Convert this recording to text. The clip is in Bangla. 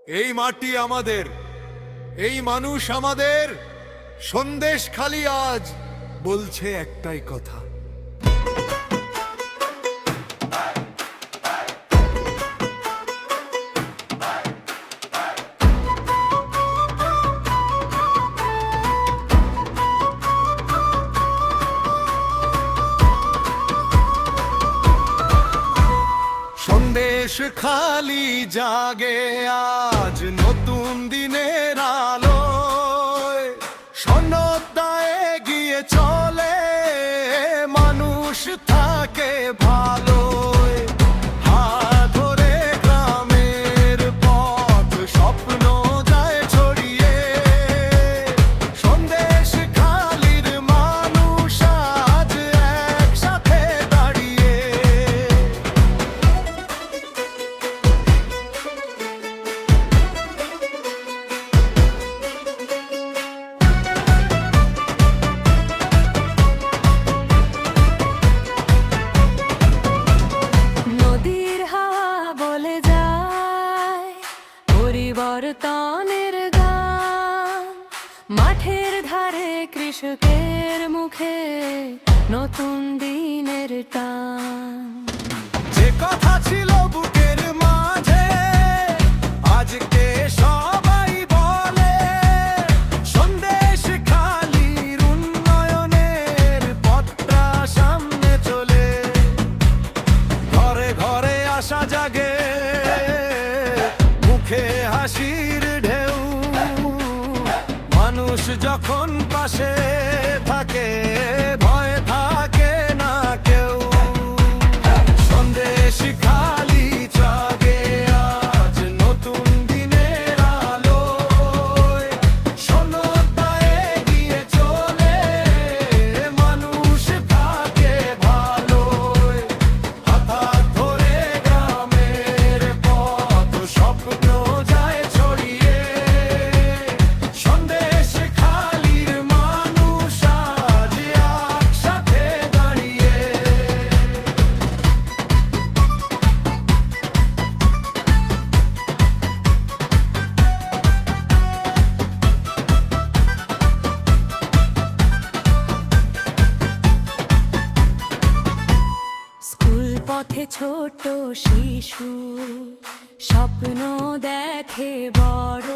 এই মাটি আমাদের, এই মানুষ আমাদের। সন্দেশখালি আজ বলছে একটাই কথা, সন্দেশখালি জাগে আজ নতুন দিনের আলোয়। সনদায় গিয়ে চলে মানুষ থাকে ভালো। হাত ধরে গ্রামের পথ স্বপ্ন যায় ছড়িয়ে। সন্দেশখালির মানুষ আজ একসাথে দাঁড়িয়ে। পরিবর্তনের গান, মাঠের ধারে কৃষকের মুখে নতুন দিনের টান। যে কথা ছিল বুকের মাঝে আজকে সবাই বলে। সন্দেশখালির উন্নয়নের পথটা সামনে চলে। ঘরে ঘরে আশা জাগে, মুখে হাসির ঢেউ। মানুষ যখন পাশে থাকে ভয় থাকে না কেউ। সন্দেশখালি জাগে আজ নতুন দিনের আলোয়। সনদায় গিয়ে চলে মানুষ থাকে ভালোয়। হাত হাত ধরে গ্রামের পথ স্বপ্ন যায় ছড়িয়ে। সন্দেশখালির মানুষ আজ একসাথে দাঁড়িয়ে। স্কুল পথে ছোট শিশু স্বপ্ন দেখে বড়।